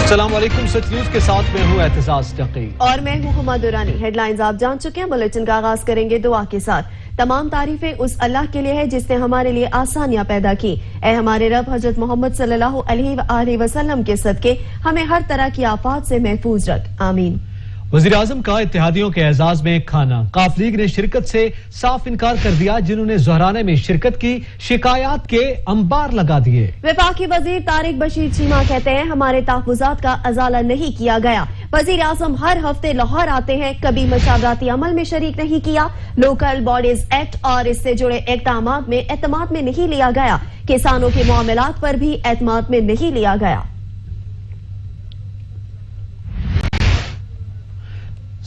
अस्सलाम वालेकुम, सच न्यूज के साथ मैं हूँ एहतसास टकी और मैं हूँ हुमा दुरानी। हेडलाइंस आप जान चुके हैं। बुलेटिन का आगाज करेंगे दुआ के साथ। तमाम तारीफें उस अल्लाह के लिए है जिसने हमारे लिए आसानियां पैदा की। ए हमारे रब, हजरत मोहम्मद सल्लल्लाहु अलैहि वसल्लम के सदके हमें हर तरह की आफात से महफूज रख, आमीन। वज़ीर-ए-आज़म का इत्तेहादियों के एजाज में खाना। काफ लीग ने शिरकत से साफ इनकार कर दिया। जिन्होंने ज़ोहराने में शिरकत की शिकायत के अंबार लगा दिए। वफाकी वजीर तारिक बशीर चीमा कहते हैं हमारे तहफ़्फ़ुज़ात का अज़ाला नहीं किया गया। वज़ीर-ए-आज़म हर हफ्ते लाहौर आते हैं, कभी मशावराती अमल में शरीक नहीं किया। लोकल बॉडीज एक्ट और इससे जुड़े इक़दामात में एतमाद में नहीं लिया गया। किसानों के मामलात पर भी एतमाद में नहीं लिया गया।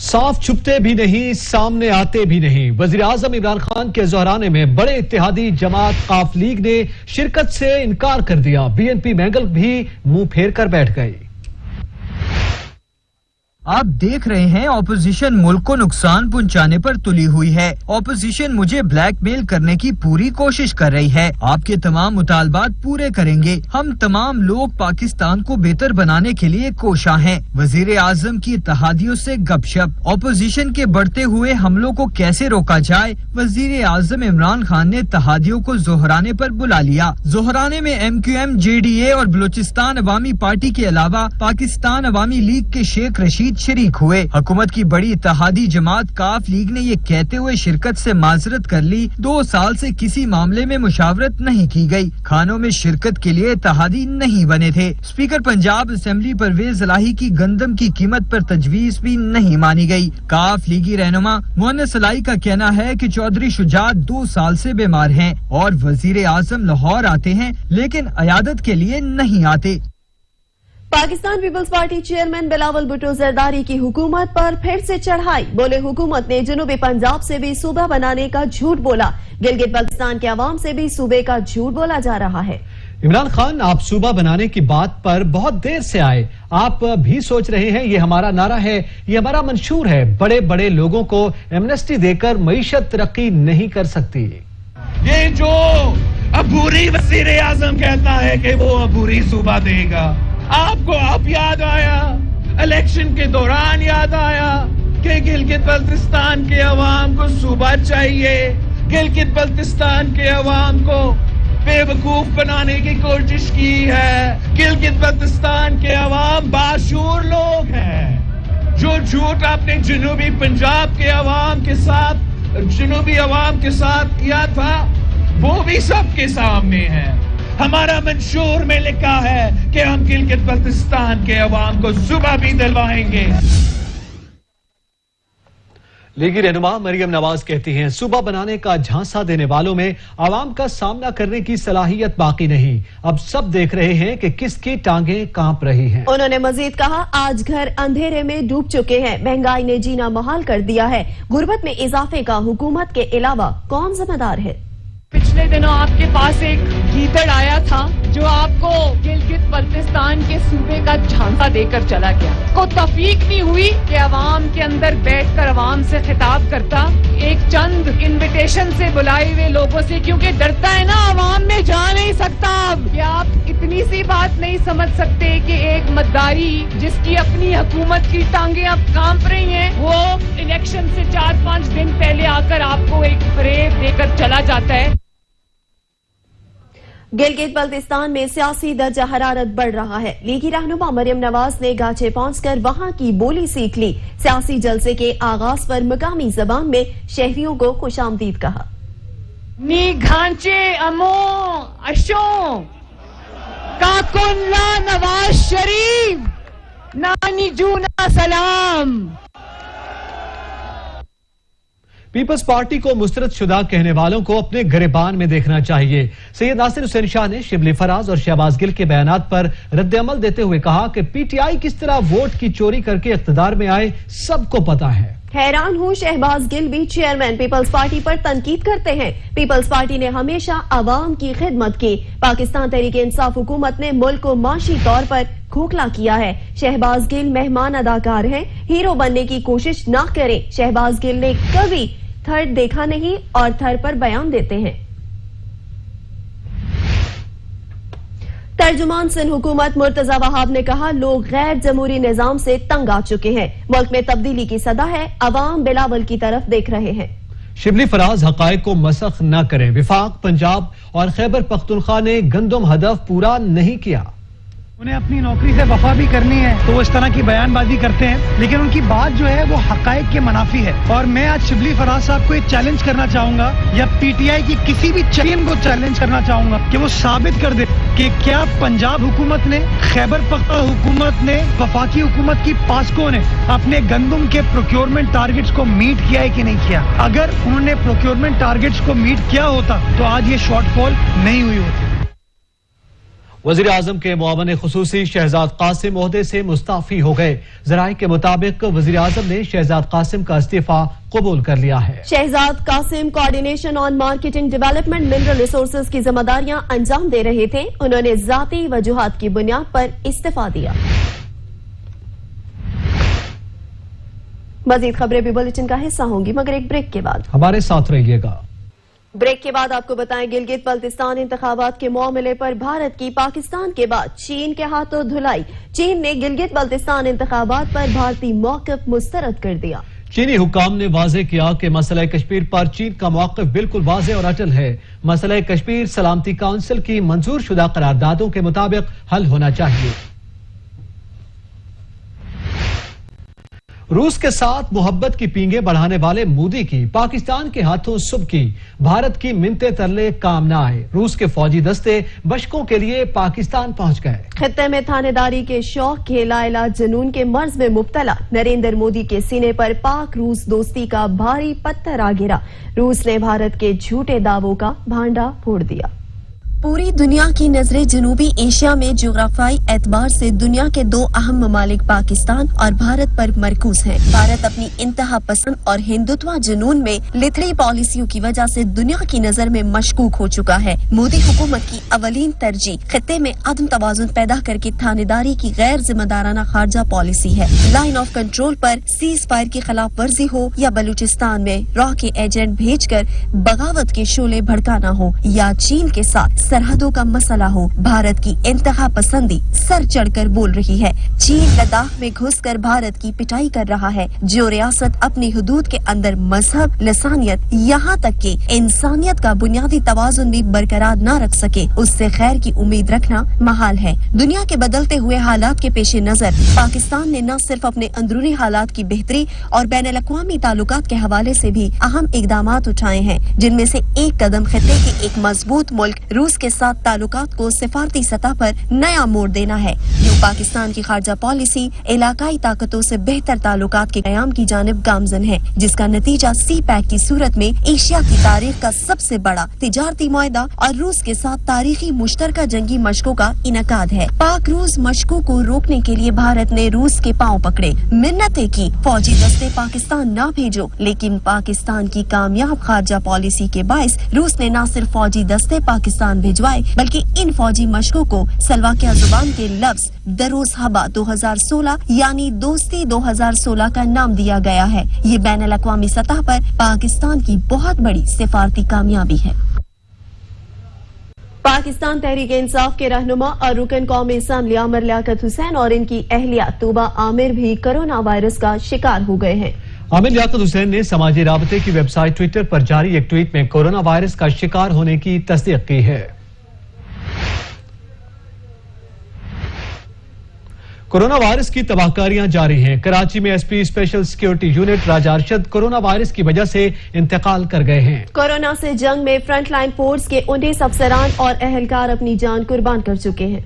साफ छुपते भी नहीं, सामने आते भी नहीं। वज़ीर-ए-आज़म इमरान खान के ज़ोहराने में बड़े इत्तेहादी जमात काफ लीग ने शिरकत से इनकार कर दिया। बीएनपी मैंगल भी मुंह फेर कर बैठ गई। आप देख रहे हैं ऑपोजिशन मुल्क को नुकसान पहुंचाने पर तुली हुई है। ऑपोजिशन मुझे ब्लैकमेल करने की पूरी कोशिश कर रही है। आपके तमाम मुतालबात पूरे करेंगे। हम तमाम लोग पाकिस्तान को बेहतर बनाने के लिए कोशा हैं। वज़ीर-ए-आज़म की इत्तेहादियों से गपशप। ऑपोजिशन के बढ़ते हुए हमलों को कैसे रोका जाए। वज़ीर-ए-आज़म इमरान खान ने इत्तेहादियों को ज़ोहराने पर बुला लिया। ज़ोहराने में MQM, JDA और बलूचिस्तान अवामी पार्टी के अलावा पाकिस्तान अवामी लीग के शेख रशीद शरीक हुए। हुकूमत की बड़ी इत्तेहादी जमात काफ लीग ने ये कहते हुए शिरकत से माजरत कर ली 2 साल से किसी मामले में मुशावरत नहीं की गई। खानों में शिरकत के लिए इत्तेहादी नहीं बने थे। स्पीकर पंजाब असेंबली परवेज इलाही की गंदम की कीमत पर तजवीज भी नहीं मानी गई। काफ लीगी रहनुमा मोहन्नस इलाही का कहना है कि चौधरी शुजात 2 साल से बीमार हैं और वज़ीर-ए-आज़म लाहौर आते हैं लेकिन अयादत के लिए नहीं आते। पाकिस्तान पीपल्स पार्टी चेयरमैन बिलावल भुट्टो जरदारी की हुकूमत पर फिर से चढ़ाई। बोले हुकूमत ने जनूबी पंजाब से भी सूबा बनाने का झूठ बोला। गिलगित बल्तिस्तान के अवाम से भी सूबे का झूठ बोला जा रहा है। इमरान खान, आप सूबा बनाने की बात पर बहुत देर से आए। आप भी सोच रहे हैं ये हमारा नारा है, ये हमारा मंशूर है। बड़े बड़े लोगों को एमनेस्टी देकर मईशत तरक्की नहीं कर सकती। ये जो अबूरी वज़ीर-ए-आज़म कहता है कि वो अबूरी सूबा देगा, आपको अब याद आया, इलेक्शन के दौरान याद आया कि गिलगित बल्तिस्तान के अवाम को सूबा चाहिए। गिलगित बल्तिस्तान के अवाम को बेवकूफ बनाने की कोशिश की है। गिलगित बल्तिस्तान के अवाम बाशूर लोग हैं। जो झूठ आपने जनूबी पंजाब के अवाम के साथ, जनूबी अवाम के साथ किया था, वो भी सबके सामने है। हमारा मंशूर में लिखा है कि हम गिलगित बल्तिस्तान के अवाम को सुबह भी दिलवाएंगे। लीगी रहनुमा मरियम नवाज कहती हैं सूबा बनाने का झांसा देने वालों में आवाम का सामना करने की सलाहियत बाकी नहीं। अब सब देख रहे हैं कि किसकी टांगें कांप रही हैं। उन्होंने मजीद कहा, आज घर अंधेरे में डूब चुके हैं। महंगाई ने जीना मुहाल कर दिया है। गुर्बत में इजाफे का हुकूमत के अलावा कौन जिम्मेदार है। पिछले दिनों आपके पास एक गीदड़ आया था जो आपको गिलगित बल्तिस्तान के सूबे का झांसा देकर चला गया। को तफीक नहीं हुई कि अवाम के अंदर बैठकर अवाम से खिताब करता, एक चंद इनविटेशन से बुलाए हुए लोगों से, क्योंकि डरता है ना अवाम में जा नहीं सकता। क्या आप इतनी सी बात नहीं समझ सकते कि एक मद्दारी जिसकी अपनी हुकूमत की टांगे अब कांप रही हैं, वो इलेक्शन से 4-5 दिन पहले आकर आपको एक फरेब देकर चला जाता है। गिलगित बल्तिस्तान में सियासी दर्जा हरारत बढ़ रहा है। लीगी रहनुमा मरियम नवाज ने गाचे पहुंचकर वहां की बोली सीख ली। सियासी जलसे के आगाज पर मकामी जबान में शहरियों को खुशामदीद कहा। नी घांचे अमो अशो काकुन्ना नवाज शरीफ नानी जूना सलाम। पीपल्स पार्टी को मुस्तरद शुदा कहने वालों को अपने गिरबान में देखना चाहिए। सैयद नासिर हुसैन शाह ने शिबली फराज और शहबाज गिल के बयानात पर रद्द-ए-अमल देते हुए कहा कि पीटीआई किस तरह वोट की चोरी करके इख्तिदार में आए सबको पता है। हैरान हूँ, शहबाज गिल भी चेयरमैन पीपल्स पार्टी पर तनकीद करते हैं। पीपल्स पार्टी ने हमेशा अवाम की खिदमत की। पाकिस्तान तहरीक इंसाफ हुकूमत ने मुल्क को माशी तौर पर खोखला किया है। शहबाज गिल मेहमान अदाकार हैं, हीरो बनने की कोशिश ना करें। शहबाज गिल ने कभी थर देखा नहीं और थर पर बयान देते हैं। ترجمان سندھ حکومت مرتضی وہاب نے کہا لوگ غیر جمہوری نظام سے تنگ آ چکے ہیں، ملک میں تبدیلی کی صدا ہے، عوام بلاول کی طرف دیکھ رہے ہیں۔ شبلی فراز حقائق کو مسخ نہ کریں، وفاق، پنجاب اور خیبر پختونخوا نے گندم ہدف پورا نہیں کیا۔ انہیں اپنی نوکری سے وفا بھی کرنی ہے تو وہ اس طرح کی بیان بازی کرتے ہیں، لیکن ان کی بات جو ہے وہ حقائق کے منافی ہے۔ اور میں آج شبلی فراز صاحب کو ایک چیلنج کرنا چاہوں گا، یا پی ٹی آئی کی کسی بھی چین کو چیلنج کرنا چاہوں گا کہ وہ ثابت کر دے کہ کیا پنجاب حکومت نے، خیبر پختونخوا حکومت نے، وفاقی حکومت کی پاسکو نے اپنے گندم کے پروکیورمنٹ ٹارگٹس کو میٹ کیا ہے کہ نہیں کیا۔ اگر انہوں نے پروکیورمنٹ ٹارگٹس کو میٹ کیا ہوتا تو آج یہ شارٹ فال نہیں ہوئی ہوتی۔ وزیر اعظم کے معاون خصوصی شہزاد قاسم عہدے سے مستعفی ہو گئے۔ ذرائع کے مطابق وزیر اعظم نے شہزاد قاسم کا استعفی قبول کر لیا ہے۔ Shahzad Qasim coordination on marketing development mineral resources کی ذمہ داریاں انجام دے رہے تھے، انہوں نے ذاتی وجوہات کی بنیاد پر استعفی دیا۔ مزید خبریں بھی بلیٹن کا حصہ ہوں گی مگر ایک بریک کے بعد۔ ہمارے ساتھ رہیے گا۔ بریک کے بعد آپ کو بتائیں گلگت بلتستان انتخابات کے معاملے پر بھارت کی پاکستان کے بعد چین کے ہاتھوں دھلائی۔ چین نے گلگت بلتستان انتخابات پر بھارتی موقف مسترد کر دیا۔ چینی حکام نے واضح کیا کہ مسئلہ کشمیر پر چین کا موقف بالکل واضح اور اٹل ہے۔ مسئلہ کشمیر سلامتی کونسل کی منظور شدہ قراردادوں کے مطابق حل ہونا چاہیے۔ روس کے ساتھ محبت کی پینگیں بڑھانے والے مودی کی پاکستان کے ہاتھوں صبح کی، بھارت کی منتیں ترلے کام نہ آئے۔ روس کے فوجی دستے بشکوں کے لیے پاکستان پہنچ گئے۔ خطے میں تھانے داری کے شوق کے لاعلاج جنون کے مرض میں مبتلا نریندر مودی کے سینے پر پاک روس دوستی کا بھاری پتھر آ گرا۔ روس نے بھارت کے جھوٹے دعووں کا بھانڈا پھوڑ دیا۔ پوری دنیا کی نظریں جنوبی ایشیا میں جغرافیائی اعتبار سے دنیا کے دو اہم ممالک پاکستان اور بھارت پر مرکوز ہیں۔ بھارت اپنی انتہا پسند اور ہندوتوا جنون میں لتھڑی پالیسیوں کی وجہ سے دنیا کی نظر میں مشکوک ہو چکا ہے۔ مودی حکومت کی اولین ترجیح خطے میں عدم توازن پیدا کر کے تھانے داری کی غیر ذمہ دارانہ خارجہ پالیسی ہے۔ Line of control per cease fire کی خلاف ورزی ہو یا بلوچستان میں راہ کے ایجنٹ بھیج کر بغاوت کے شعلے بھڑکانا ہو یا چین کے ساتھ سرحدوں کا مسئلہ ہو، بھارت کی انتہا پسندی سر چڑھ کر بول رہی ہے۔ چین لداخ میں گھس کر بھارت کی پٹائی کر رہا ہے۔ جو ریاست اپنی حدود کے اندر مذہب، لسانیت، یہاں تک کہ انسانیت کا بنیادی توازن بھی برقرار نہ رکھ سکے، اس سے خیر کی امید رکھنا محال ہے۔ دنیا کے بدلتے ہوئے حالات کے پیش نظر پاکستان نے نہ صرف اپنے اندرونی حالات کی بہتری اور بین الاقوامی تعلقات کے حوالے سے بھی اہم اقدامات اٹھائے ہیں، جن میں سے ایک قدم خطے کے ایک مضبوط ملک روس کے ساتھ تعلقات کو سفارتی سطح پر نیا موڑ دینا ہے۔ جو پاکستان کی خارجہ پالیسی علاقائی طاقتوں سے بہتر تعلقات کے قیام کی جانب گامزن ہے، جس کا نتیجہ سی پیک کی صورت میں ایشیا کی تاریخ کا سب سے بڑا تجارتی معاہدہ اور روس کے ساتھ تاریخی مشترکہ جنگی مشقوں کا انعقاد ہے۔ پاک روس مشقوں کو روکنے کے لیے بھارت نے روس کے پاؤں پکڑے، منتیں کی فوجی دستے پاکستان نہ بھیجو، لیکن پاکستان کی کامیاب خارجہ پالیسی کے باعث روس نے نہ صرف فوجی دستے پاکستان بھجوائے بلکہ ان فوجی مشقوں کو سلواکیہ زبان کے لفظ دروز ہبا 2016 یعنی دوستی 2016 کا نام دیا گیا ہے۔ یہ بین الاقوامی سطح پر پاکستان کی بہت بڑی سفارتی کامیابی ہے۔ پاکستان تحریک انصاف کے رہنما اور رکن قومی اسمبلی عامر لیاقت حسین اور ان کی اہلیہ طوبہ عامر بھی کرونا وائرس کا شکار ہو گئے ہیں۔ عامر لیاقت حسین نے سماجی رابطے کی ویب سائٹ ٹویٹر پر جاری ایک ٹویٹ میں کورونا وائرس کا شکار ہونے کی تصدیق کی ہے۔ کورونا وائرس کی تباہ کاریاں جاری ہیں۔ کراچی میں S P special security unit Raja Arshad corona virus کی وجہ سے انتقال کر گئے ہیں۔ کورونا سے جنگ میں فرنٹ لائن فورس کے 19 افسران اور اہلکار اپنی جان قربان کر چکے ہیں۔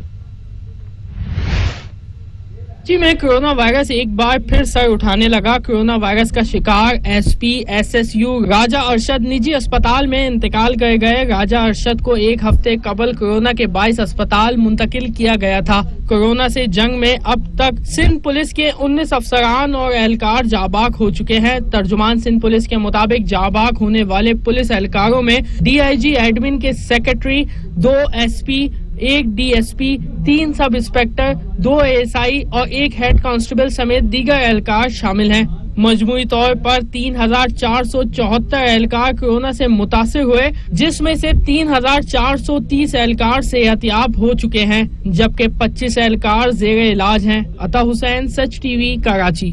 جی میں کورونا وائرس ایک بار پھر سر اٹھانے لگا۔ کورونا وائرس کا شکار S P S S U Raja Arshad نجی اسپتال میں انتقال کر گئے۔ راجہ ارشد کو ایک ہفتے قبل کورونا کے باعث اسپتال منتقل کیا گیا تھا۔ کورونا سے جنگ میں اب تک سندھ پولیس کے 19 افسران اور اہلکار جاں باک ہو چکے ہیں۔ ترجمان سندھ پولیس کے مطابق جاں باک ہونے والے پولیس اہلکاروں میں ڈی آئی جی ایڈمن کے secretary, 2 S P, 1 D S P, 3 سب انسپیکٹر، 2 ASI اور 1 ہیڈ کانسٹیبل سمیت دیگر اہلکار شامل ہیں۔ मजमूई तौर पर 3,474 एहलकार कोरोना से मुतासिर हुए, जिसमें से 3,430 एहलकार सेहतियाब हो चुके हैं, जबकि 25 एहलकार जेर इलाज हैं। अता हुसैन, सच टीवी, कराची।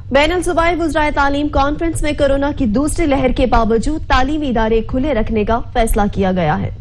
बैनुल सूबाई वज़राए तालीम कॉन्फ्रेंस में कोरोना की दूसरी लहर के बावजूद तालीमी इदारे खुले रखने का फैसला किया गया है।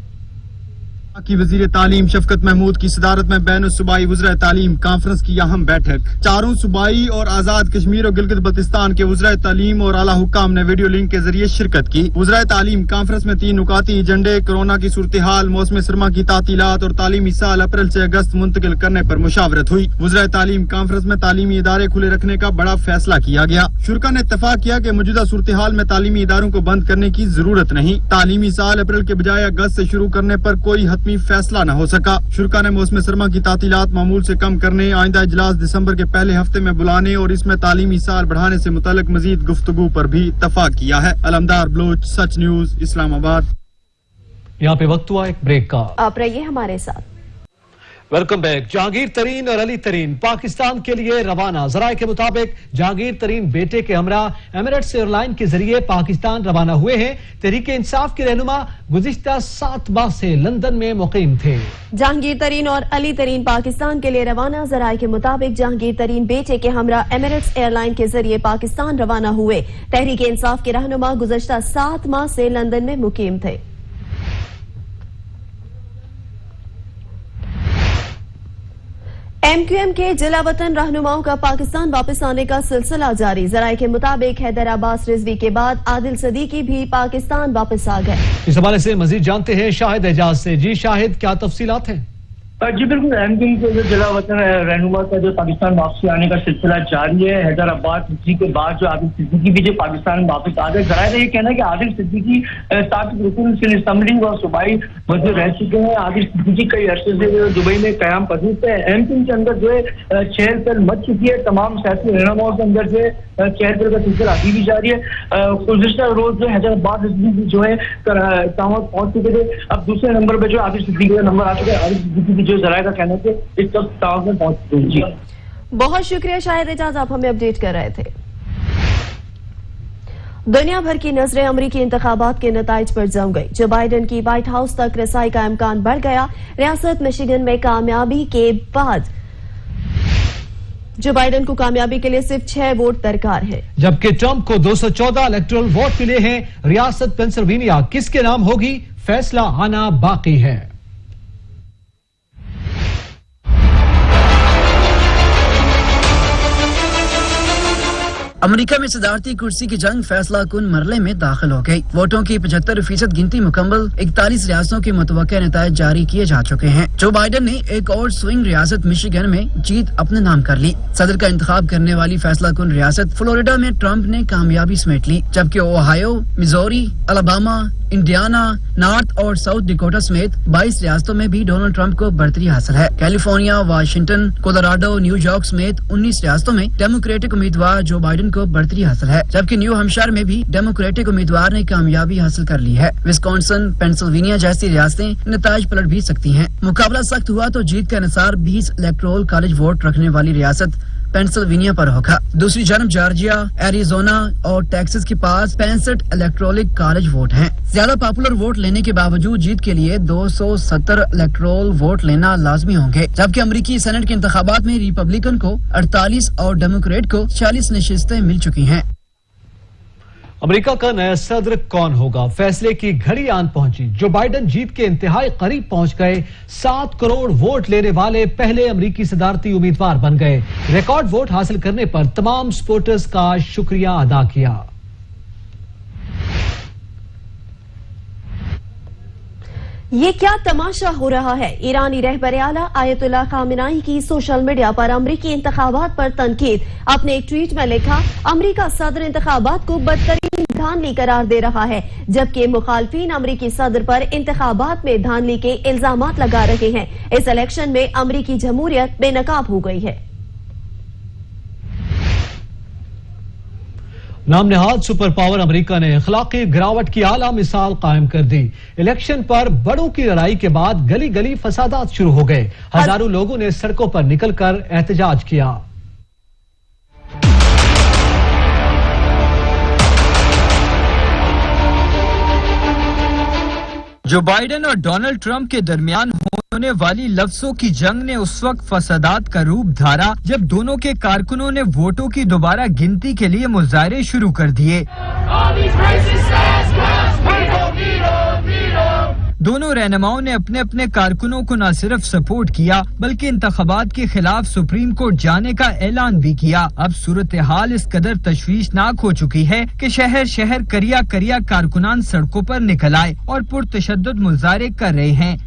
की वजीर तालीम शफकत महमूद की सदारत में बैनुल सूबाई वज़राए तालीम कॉन्फ्रेंस की अहम बैठक। चारों सूबाई और आजाद कश्मीर और गिलगित बल्तिस्तान के वज़राए तालीम और आला हुक्काम ने वीडियो लिंक के जरिए शिरकत की। वज़राए तालीम कॉन्फ्रेंस में 3 नुकाती एजेंडे, कोरोना की सूरत हाल, मौसम सरमा की तातीलात और तालीमी साल अप्रैल से अगस्त मुंतकिल करने पर मुशावरत हुई। वज़राए तालीम कॉन्फ्रेंस में तालीमी इदारे खुले रखने का बड़ा फैसला किया गया। शुरा ने इत्तफाक किया कि मौजूदा सूरत हाल में तालीमी इदारों को बंद करने की जरूरत नहीं। तालीमी साल अप्रैल के बजाय अगस्त से शुरू करने पर कोई हतमी फैसला न हो सका। शुरा ने मौसम सरमा की तातीलात मामूल से कम करने, आइंदा इजलास दिसंबर के पहले हफ्ते में बुलाने और इसमें तालीमी साल बढ़ाने से मुताल्लिक मजीद गुफ्तगू पर भी इत्तफाक किया है। अलमदार बलोच, सच न्यूज, इस्लामाबाद। यहाँ पे वक्त हुआ एक ब्रेक का। आप रहिए हमारे साथ। Welcome back. जहांगीर तरीन और अली तरीन पाकिस्तान के लिए रवाना। जराये के मुताबिक जहांगीर तरीन बेटे के हमरा एमिरेट्स एयरलाइन के जरिए पाकिस्तान रवाना हुए हैं। तहरीक इंसाफ के रहनुमा गुज़िश्ता 7 माह से लंदन में मुकीम थे। जहांगीर तरीन और अली तरीन पाकिस्तान के लिए रवाना। जराये के मुताबिक जहांगीर तरीन बेटे के हमरा एमिरेट्स एयरलाइन के जरिए पाकिस्तान रवाना हुए। तहरीक इंसाफ के रहनुमा गुज़िश्ता 7 माह से लंदन में मुकीम थे। MQM के जिला वतन रहनुमाओं का पाकिस्तान वापस आने का सिलसिला जारी। जराये के मुताबिक हैदर अब्बास रिजवी के बाद आदिल सदीकी भी पाकिस्तान वापस आ गए। इस हवाले से मजीद जानते हैं शाहिद एजाज से। जी शाहिद, क्या तफसीलात हैं? जी बिल्कुल, MQM के जिला वतन रहनुमा का जो पाकिस्तान वापसी आने का सिलसिला जारी है। हैदर अब्बास रिजवी के बाद जो आदिल सिद्दीकी भी जो पाकिस्तान वापस आ गए। जराये का ये कहना है कि आदिल सिद्दीकी साबिक रुकन सिंध असम्बली और सूबाई वज़ीर रह चुके हैं। आदिल सिद्दीकी कई अरसे से दुबई में क़याम पजीर है। MQM के अंदर जो है चहल पहल मच चुकी है। तमाम सियासी रहनुमाओं के अंदर जो है चहल पहल का सिलसिला अभी भी जारी है। गुज़िश्ता रोज जो हैदर अब्बास रिजवी जो है पहुंच चुके थे। अब दूसरे नंबर पर जो आदिल सिद्दीकी का नंबर आ चुका है। आदिल सिद्दीकी जो जराये का कहना है इस वक्त ताव में पहुंच चुके हैं। जी बहुत शुक्रिया शाहिद एजाज, आप हमें अपडेट कर रहे थे। दुनिया भर की नजरें अमरीकी इंतखाबात के नताइज पर जम गई। जो बाइडन की व्हाइट हाउस तक रसाई का इम्कान बढ़ गया। रियासत मिशिगन में कामयाबी के बाद जो बाइडन को कामयाबी के लिए सिर्फ 6 वोट दरकार है, जबकि ट्रंप को 214 इलेक्टोरल वोट मिले हैं। रियासत पेंसिल्वेनिया किसके नाम होगी, फैसला आना बाकी है। अमेरिका में सदारती कुर्सी की जंग फैसला कुन मरले में दाखिल हो गई। वोटों की 75% गिनती मुकम्मल, 41 रियासतों के मुतवक्किल नताइज जारी किए जा चुके हैं। जो बाइडन ने एक और स्विंग रियासत मिशिगन में जीत अपने नाम कर ली। सदर का इंतखाब करने वाली फैसला कुन रियासत फ्लोरिडा में ट्रंप ने कामयाबी समेट ली, जबकि Ohio, Missouri, Alabama, Indiana, north और साउथ डिकोटा समेत 22 रियासतों में भी डोनाल्ड ट्रंप को बढ़तरी हासिल है। कैलिफोर्निया, वाशिंगटन, कोलोराडो, न्यूयॉर्क समेत 19 रियासतों में डेमोक्रेटिक उम्मीदवार जो बाइडन को बढ़तरी हासिल है, जबकि न्यू हैम्पशायर में भी डेमोक्रेटिक उम्मीदवार ने कामयाबी हासिल कर ली है। विस्कॉन्सिन, पेंसिल्वेनिया जैसी रियासतें नताइज पलट भी सकती हैं। मुकाबला सख्त हुआ तो जीत का इंसार 20 इलेक्टोरल कॉलेज वोट रखने वाली रियासत पेंसिल्वेनिया पर होगा। दूसरी जानब जॉर्जिया, एरिजोना और टेक्सास के पास 65 इलेक्टोरल कॉलेज वोट हैं। ज्यादा पॉपुलर वोट लेने के बावजूद जीत के लिए 270 इलेक्टोरल वोट लेना लाजमी होंगे, जबकि अमेरिकी सेनेट के इंतखाबात में रिपब्लिकन को 48 और डेमोक्रेट को 40 नशिस्तें मिल चुकी हैं। अमेरिका का नया सदर कौन होगा, फैसले की घड़ी आन पहुंची। जो बाइडन जीत के इंतहाई करीब पहुंच गए। 7 करोड़ वोट लेने वाले पहले अमेरिकी सदारती उम्मीदवार बन गए। रिकॉर्ड वोट हासिल करने पर तमाम सपोर्टर्स का शुक्रिया अदा किया। ये क्या तमाशा हो रहा है। ईरानी रहबर आला आयतुल्लाह खामेनी की सोशल मीडिया पर अमरीकी इंतखाबात पर तनकीद। अपने एक ट्वीट में लिखा, अमरीका सदर इंतखाबात को बदतरीन धांधली करार दे रहा है, जबकि मुखालफीन अमरीकी सदर पर इंतखाबात में धांधली के इल्जामात लगा रहे हैं। इस इलेक्शन में अमरीकी जमहूरियत बेनकाब हो गई है। नाम नहाद सुपर पावर अमेरिका ने अखलाकी गिरावट की आला मिसाल कायम कर दी। इलेक्शन पर बड़ों की लड़ाई के बाद गली गली फसादात शुरू हो गए। हजारों लोगों ने सड़कों पर निकलकर एहतजाज किया। जो बाइडेन और डोनाल्ड ट्रंप के दरमियान होने वाली लफ्जों की जंग ने उस वक्त फसादात का रूप धारा जब दोनों के कारकुनों ने वोटों की दोबारा गिनती के लिए मुजाहरे शुरू कर दिए। दोनों रहनुमाओं ने अपने अपने कारकुनों को न सिर्फ सपोर्ट किया बल्कि इंतखाबात के खिलाफ सुप्रीम कोर्ट जाने का ऐलान भी किया। अब सूरत हाल इस कदर तशवीशनाक हो चुकी है कि शहर शहर करिया करिया कारकुनान सड़कों पर निकल आए और पुरतशद्दुद मुजाहरे कर रहे हैं।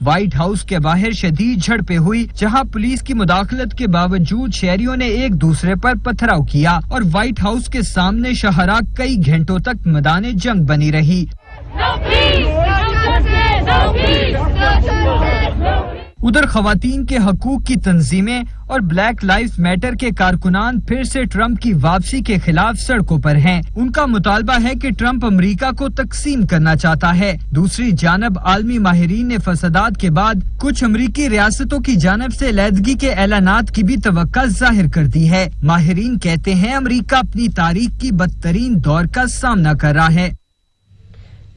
व्हाइट हाउस के बाहर शदीद झड़पें हुई, जहां पुलिस की मुदाखलत के बावजूद शहरियों ने एक दूसरे पर पथराव किया और व्हाइट हाउस के सामने शाहराह कई घंटों तक मैदान जंग बनी रही। उधर खवातीन के हकूक की तंजीमें और ब्लैक लाइव्स मैटर के कारकुनान फिर से ट्रंप की वापसी के खिलाफ सड़कों पर हैं। उनका मुतालबा है कि ट्रंप अमेरिका को तकसीम करना चाहता है। दूसरी जानब आलमी माहिरीन ने फसादात के बाद कुछ अमरीकी रियासतों की जानब से अलहदगी के ऐलानात की भी तवक्का जाहिर कर दी है। माहिरीन कहते हैं अमरीका अपनी तारीख की बदतरीन दौर का सामना कर रहा है।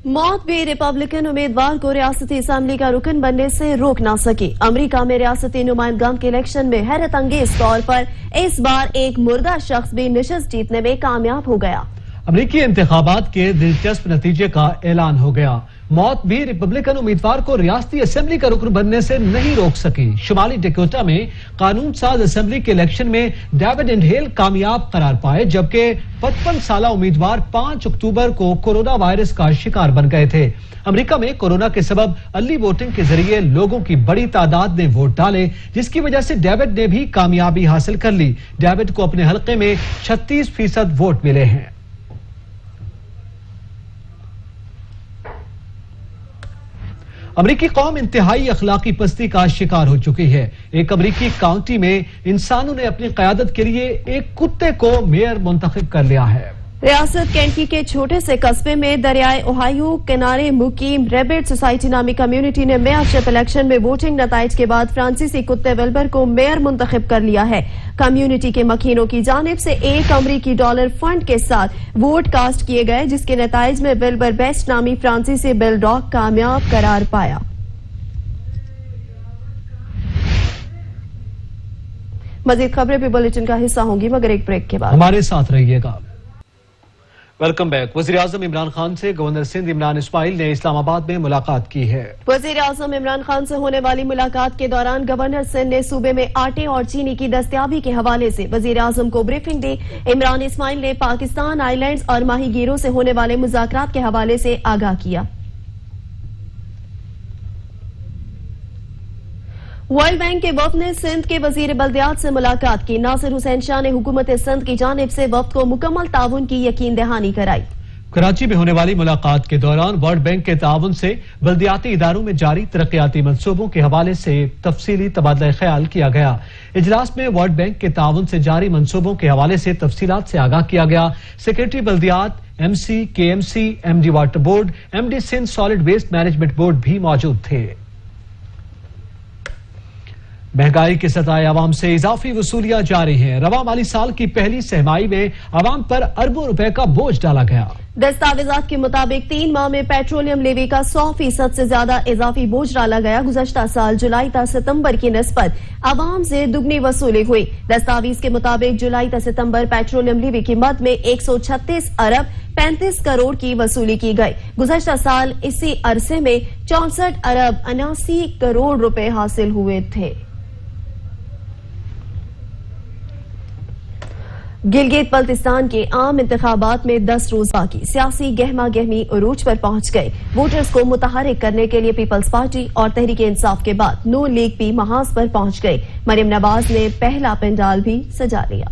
मौत भी रिपब्लिकन उम्मीदवार को रियासती असेंबली का रुकन बनने से रोक ना सकी। अमेरिका में रियासती नुमाइंदगान के इलेक्शन में हैरत अंगेज तौर पर इस बार एक मुर्दा शख्स भी नशिस्त जीतने में कामयाब हो गया। अमरीकी इंतखाबात के दिलचस्प नतीजे का ऐलान हो गया। मौत भी रिपब्लिकन उम्मीदवार को रियासती असेंबली का रुकन बनने से नहीं रोक सकी। शुमाली डकोटा में कानून साज असेंबली के इलेक्शन में डेविड इंडेल कामयाब करार पाए, जबकि 55 साला उम्मीदवार 5 अक्टूबर को कोरोना वायरस का शिकार बन गए थे। अमेरिका में कोरोना के सबब अर्ली वोटिंग के जरिए लोगों की बड़ी तादाद ने वोट डाले, जिसकी वजह से डेविड ने भी कामयाबी हासिल कर ली। डेविड को अपने हलके में 36% वोट मिले हैं। अमरीकी कौम इंतहाई अखलाकी पस्ती का शिकार हो चुकी है। एक अमरीकी काउंटी में इंसानों ने अपनी क़यादत के लिए एक कुत्ते को मेयर मुंतखब कर लिया है। रियासत केंटकी के छोटे से कस्बे में दरियाए ओहायो किनारे मुकीम रेबिट सोसाइटी नामी कम्युनिटी ने मेयरशिप इलेक्शन में वोटिंग नताइज के बाद फ्रांसीसी कुत्ते विल्बर को मेयर मुंतखब कर लिया है। कम्युनिटी के मकीनों की जानिब से $1 अमरीकी फंड के साथ वोट कास्ट किए गए, जिसके नताइज में विल्बर बेस्ट नामी फ्रांसीसी बुलडॉग कामयाब करार पाया। मजीद खबरें भी बुलेटिन का हिस्सा होंगी, मगर एक ब्रेक के बाद हमारे साथ रहिएगा। Welcome back. वज़ीर आज़म इमरान खान से गवर्नर सिंध इमरान इस्माइल ने इस्लामाबाद में मुलाकात की है। वज़ीर आज़म इमरान खान से होने वाली मुलाकात के दौरान गवर्नर सिंध ने सूबे में आटे और चीनी की दस्तयाबी के हवाले से वज़ीर आज़म को ब्रीफिंग दी। इमरान इस्माइल ने पाकिस्तान, आइलैंड्स और माहीगीरों से होने वाले मुज़ाकरात के हवाले से आगाह किया। वर्ल्ड बैंक के वफ्द ने सिंध के वजीर बल्दियात से मुलाकात की। नासिर हुसैन शाह ने हुकूमत सिंध की जानिब से वफ्द को मुकम्मल ताउन की यकीन दहानी कराई। कराची में होने वाली मुलाकात के दौरान वर्ल्ड बैंक के ताउन से बल्दियाती इदारों में जारी तरक्याती मंसूबों के हवाले से तफसीली तबादला ख्याल किया गया। इजलास में वर्ल्ड बैंक के ताउन से जारी मंसूबों के हवाले से तफसीलात से आगाह किया गया। सेक्रेटरी बल्दियात, MC, KMC, MD water board, MD Sindh solid waste management board भी मौजूद थे। महंगाई के सताए अवाम से इजाफी वसूलियां जारी हैं। रवा माली साल की पहली सहमाई में अवाम पर अरबों रुपए का बोझ डाला गया। दस्तावेजात के मुताबिक 3 माह में पेट्रोलियम लेवी का 100% से ज्यादा इजाफी बोझ डाला गया। गुज़श्ता साल जुलाई ta सितंबर की निस्बत अवाम से दुगनी वसूली हुई। दस्तावेज के मुताबिक जुलाई ta सितंबर पेट्रोलियम लेवी की मद में 136 अरब 35 करोड़ की वसूली की गई। गुज़श्ता साल इसी अरसे में 64 अरब 79 करोड़ रुपए हासिल हुए थे। गिलगित बल्तिस्तान के आम इंतखाबात में 10 रोज बाकी, सियासी गहमा गहमी उरूज पर पहुंच गए। वोटर्स को मुतहरिक करने के लिए पीपल्स पार्टी और तहरीक इंसाफ के बाद नून लीग भी महाज पर पहुंच गई। मरियम नवाज ने पहला पंडाल भी सजा लिया।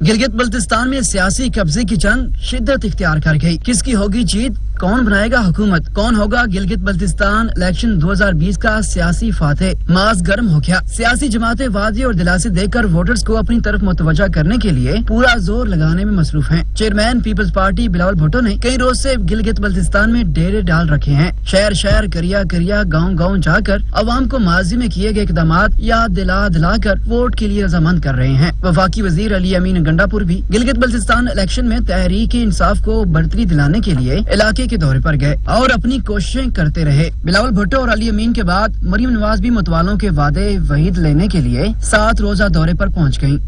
गिलगित बल्तिस्तान में सियासी कब्जे की जंग शिद्दत इख्तियार कर गई। किसकी होगी जीत, कौन बनाएगा हुकूमत, कौन होगा गिलगित बल्तिस्तान इलेक्शन 2020 का सियासी फातेह। मास गर्म हो गया। सियासी जमातें वादे और दिलासे देकर वोटर्स को अपनी तरफ मुतवज्जा करने के लिए पूरा जोर लगाने में मसरूफ हैं। चेयरमैन पीपल्स पार्टी बिलावल भुट्टो ने कई रोज से गिलगित बल्तिस्तान में डेरे डाल रखे हैं। शहर शहर, करिया करिया, गाँव गाँव जाकर अवाम को माजी में किए गए इक़दामात याद दिला कर वोट के लिए रजामंद कर रहे हैं। वफाकी वजीर अली अमीन गंडापुर भी गिलगित बल्तिस्तान इलेक्शन में तहरीक इंसाफ को बढ़तरी दिलाने के लिए इलाके के दौरे पर गए और अपनी कोशिशें करते रहे। बिलावल भुट्टो और अली अमीन के बाद मरियम नवाज भी मतवालों के वादे वहीद लेने के लिए 7 रोजा दौरे पर पहुंच गयी।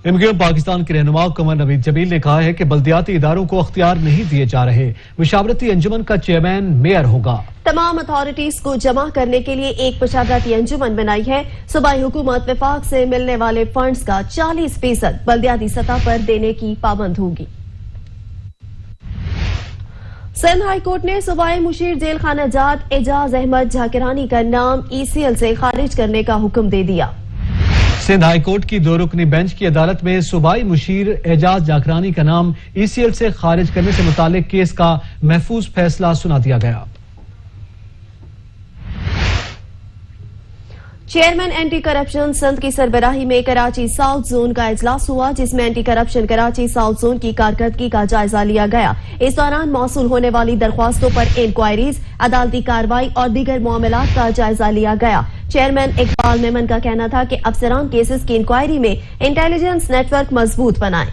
MQM पाकिस्तान के रहनुमा कमर नवीद जमील ने कहा है कि बल्दियाती इदारों को अख्तियार नहीं दिए जा रहे। मुशावरती अंजुमन का चेयरमैन मेयर होगा। तमाम अथॉरिटीज को जमा करने के लिए एक मुशावरती अंजुमन बनाई है। सूबाई हुकूमत विफाक से मिलने वाले फंड्स का 40% बल्दियाती सतह पर देने की पाबंद होगी। सिंध हाई कोर्ट ने सूबाई मुशीर जेल खाना जात एजाज अहमद झाकिरानी का नाम ECL से खारिज करने का हुक्म दे दिया। सिंध हाई कोर्ट की 2 रुकनी बेंच की अदालत में सूबाई मुशीर एजाज झाकिरानी का नाम ECL से खारिज करने से मुतालिक केस का महफूज फैसला सुना दिया गया। चेयरमैन एंटी करप्शन सिंध की सरबराही में कराची साउथ जोन का इजलास हुआ, जिसमें anti corruption Karachi south zone की कारकर्दगी का जायजा लिया गया। इस दौरान मौसूल होने वाली दरख्वास्तों पर इंक्वायरीज, अदालती कार्रवाई और दीगर मामलात का जायजा लिया गया। चेयरमैन इकबाल मेमन का कहना था कि अफसरान केसेस की इंक्वायरी में इंटेलिजेंस नेटवर्क मजबूत बनाएं।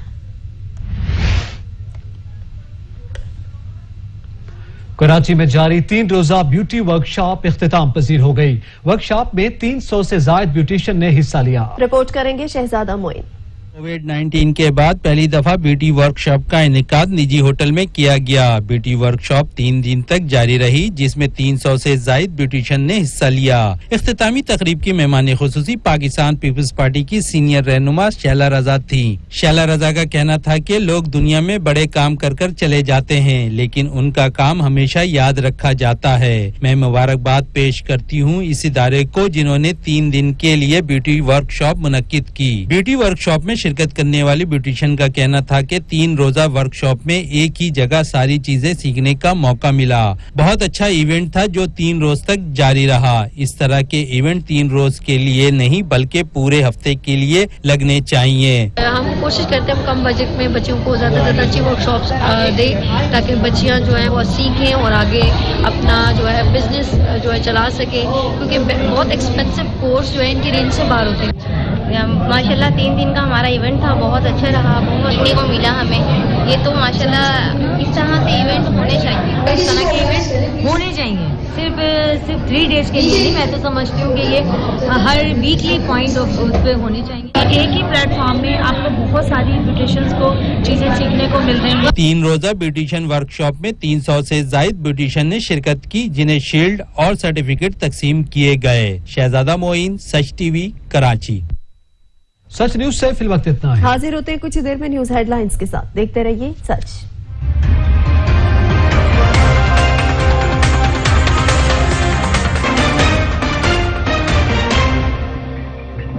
कराची में जारी 3 रोजा ब्यूटी वर्कशॉप इख्तिताम पजीर हो गई। वर्कशॉप में 300 से ज्यादा ब्यूटिशियन ने हिस्सा लिया। रिपोर्ट करेंगे शहजादा मोइन। कोविड-19 के बाद पहली दफा ब्यूटी वर्कशॉप का इनेकाद निजी होटल में किया गया। ब्यूटी वर्कशॉप 3 दिन तक जारी रही, जिसमें 300 से जायद ब्यूटिशियन ने हिस्सा लिया। इख्तितामी तकरीब की मेहमान खुसूसी पाकिस्तान पीपल्स पार्टी की सीनियर रहनुमा शैला रजा थी। शैला रजा का कहना था कि लोग दुनिया में बड़े काम कर कर चले जाते हैं, लेकिन उनका काम हमेशा याद रखा जाता है। मैं मुबारकबाद पेश करती हूँ इस इदारे को जिन्होंने 3 दिन के लिए ब्यूटी वर्कशॉप मुनक्किद की। ब्यूटी वर्कशॉप में शिरकत करने वाली ब्यूटिशियन का कहना था कि 3 रोजा वर्कशॉप में एक ही जगह सारी चीजें सीखने का मौका मिला। बहुत अच्छा इवेंट था जो 3 रोज तक जारी रहा। इस तरह के इवेंट 3 रोज के लिए नहीं बल्कि पूरे हफ्ते के लिए लगने चाहिए। हम कोशिश करते हैं हम कम बजट में बच्चों को ज्यादा से ज्यादा अच्छी वर्कशॉप्स दें, ताकि बच्चियां जो है वो सीखें और आगे अपना जो है बिजनेस जो है चला सके, क्योंकि बहुत एक्सपेंसिव कोर्स जो है इनकी रेंज से बाहर होते हैं। माशाल्लाह 3 दिन का हमारा इवेंट था, बहुत अच्छा रहा, बहुत सीखने को मिला हमें। ये तो माशाल्लाह इस तरह से इवेंट होने चाहिए, इस तरह के इवेंट होने चाहिए। सिर्फ 3 डेज के लिए नहीं, मैं तो समझती हूँ कि ये हर वीकली पॉइंट ऑफ व्यू पे होनी चाहिए। एक ही प्लेटफॉर्म में आपको बहुत सारी ब्यूटिशियंस को चीजें सीखने को मिल रही हैं। 3 रोजा ब्यूटिशियन वर्कशॉप में 300 से जायद ब्यूटिशियन ने शिरकत की, जिन्हें शील्ड और सर्टिफिकेट तकसीम किए गए। शहजादा मोइन, सच टीवी, कराची। सच न्यूज से फिल वक्त इतना है। हाजिर होते हैं कुछ देर में न्यूज हेडलाइंस के साथ। देखते रहिए सच।